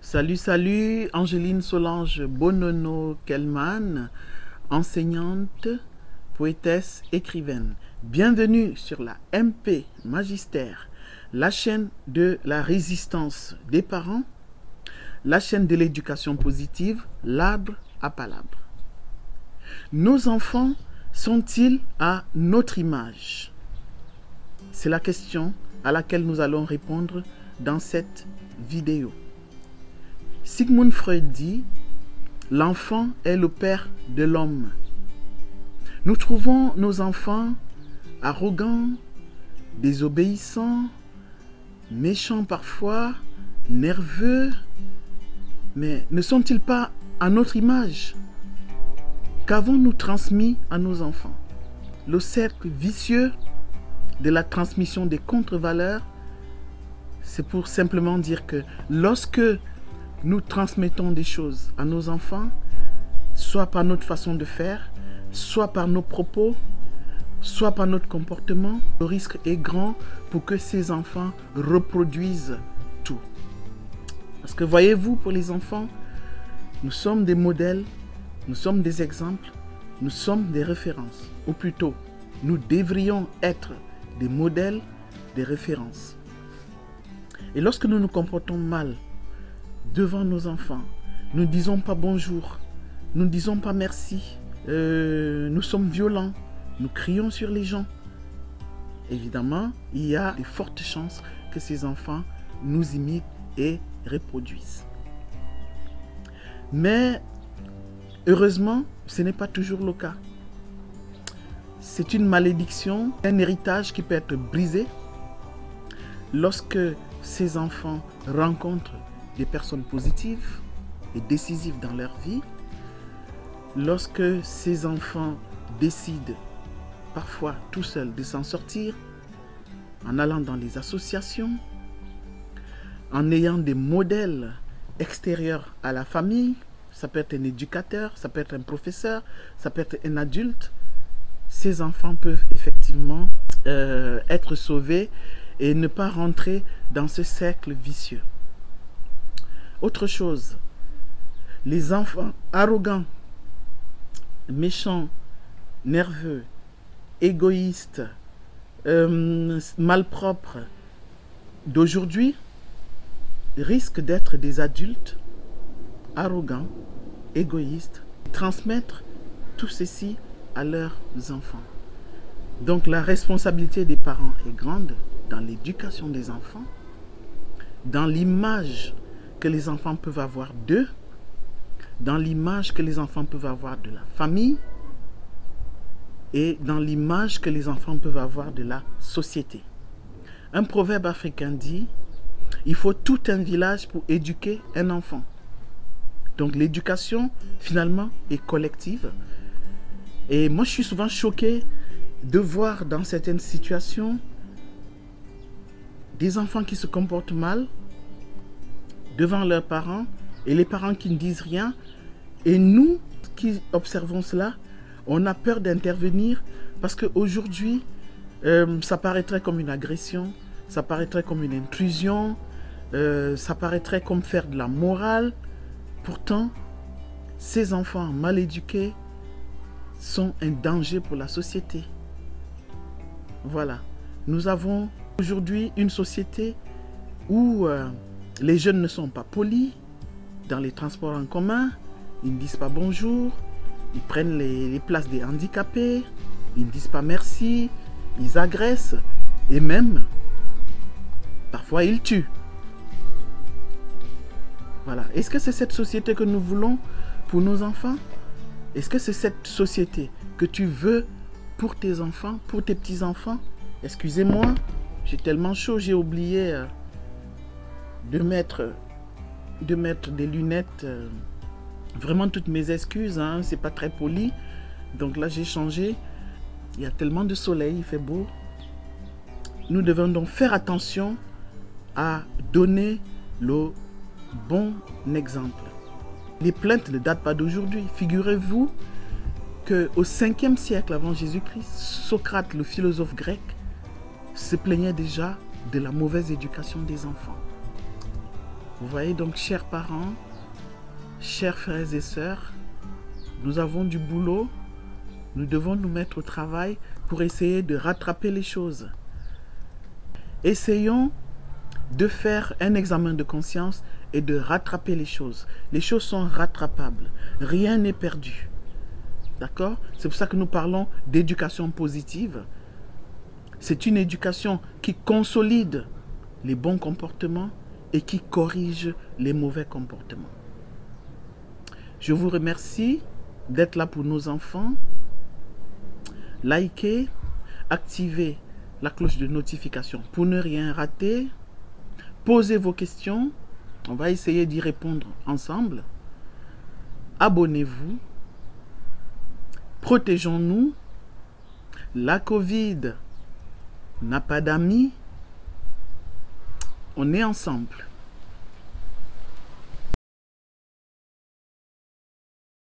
Salut, salut, Angeline Solange Bonono-Kelman, enseignante, poétesse, écrivaine. Bienvenue sur la MP Magistère, la chaîne de la résistance des parents, la chaîne de l'éducation positive, l'arbre à palabre. Nos enfants sont-ils à notre image? C'est la question à laquelle nous allons répondre dans cette vidéo. Sigmund Freud dit « L'enfant est le père de l'homme ». Nous trouvons nos enfants arrogants, désobéissants, méchants parfois, nerveux, mais ne sont-ils pas à notre image? Qu'avons-nous transmis à nos enfants? Le cercle vicieux de la transmission des contre-valeurs, c'est pour simplement dire que lorsque nous transmettons des choses à nos enfants, soit par notre façon de faire, soit par nos propos, soit par notre comportement, le risque est grand pour que ces enfants reproduisent tout. Parce que voyez-vous, pour les enfants, nous sommes des modèles, nous sommes des exemples, nous sommes des références. Ou plutôt, nous devrions être des modèles, des références. Et lorsque nous nous comportons mal devant nos enfants, nous ne disons pas bonjour, nous ne disons pas merci, nous sommes violents, nous crions sur les gens. Évidemment, il y a de fortes chances que ces enfants nous imitent et reproduisent. Mais heureusement, ce n'est pas toujours le cas. C'est une malédiction, un héritage qui peut être brisé lorsque ces enfants rencontrent des personnes positives et décisives dans leur vie, lorsque ces enfants décident parfois tout seuls de s'en sortir, en allant dans les associations, en ayant des modèles extérieurs à la famille, ça peut être un éducateur, ça peut être un professeur, ça peut être un adulte, ces enfants peuvent effectivement être sauvés et ne pas rentrer dans ce cercle vicieux. Autre chose, les enfants arrogants, méchants, nerveux, égoïstes, malpropres d'aujourd'hui risquent d'être des adultes arrogants, égoïstes, transmettre tout ceci à leurs enfants. Donc la responsabilité des parents est grande dans l'éducation des enfants, dans l'image que les enfants peuvent avoir d'eux, dans l'image que les enfants peuvent avoir de la famille et dans l'image que les enfants peuvent avoir de la société. Un proverbe africain dit « Il faut tout un village pour éduquer un enfant ». Donc l'éducation, finalement, est collective. Et moi, je suis souvent choqué de voir dans certaines situations des enfants qui se comportent mal devant leurs parents et les parents qui ne disent rien. Et nous qui observons cela, on a peur d'intervenir parce qu'aujourd'hui, ça paraîtrait comme une agression, ça paraîtrait comme une intrusion, ça paraîtrait comme faire de la morale. Pourtant, ces enfants mal éduqués sont un danger pour la société. Voilà. Nous avons aujourd'hui une société où les jeunes ne sont pas polis dans les transports en commun, ils ne disent pas bonjour, ils prennent les places des handicapés, ils ne disent pas merci, ils agressent et même, parfois, ils tuent. Voilà. Est-ce que c'est cette société que nous voulons pour nos enfants? Est-ce que c'est cette société que tu veux pour tes enfants, pour tes petits-enfants? Excusez-moi, j'ai tellement chaud, j'ai oublié de mettre des lunettes. Vraiment toutes mes excuses, hein, c'est pas très poli. Donc là, j'ai changé. Il y a tellement de soleil, il fait beau. Nous devons donc faire attention à donner le bon exemple. Les plaintes ne datent pas d'aujourd'hui. Figurez-vous qu'au 5e siècle avant Jésus-Christ, Socrate, le philosophe grec, se plaignait déjà de la mauvaise éducation des enfants. Vous voyez donc, chers parents, chers frères et sœurs, nous avons du boulot. Nous devons nous mettre au travail pour essayer de rattraper les choses. Essayons de faire un examen de conscience et de rattraper les choses. Les choses sont rattrapables. Rien n'est perdu. D'accord? C'est pour ça que nous parlons d'éducation positive. C'est une éducation qui consolide les bons comportements et qui corrige les mauvais comportements. Je vous remercie d'être là pour nos enfants. Likez, activez la cloche de notification pour ne rien rater. Posez vos questions. On va essayer d'y répondre ensemble. Abonnez-vous. Protégeons-nous. La Covid n'a pas d'amis. On est ensemble.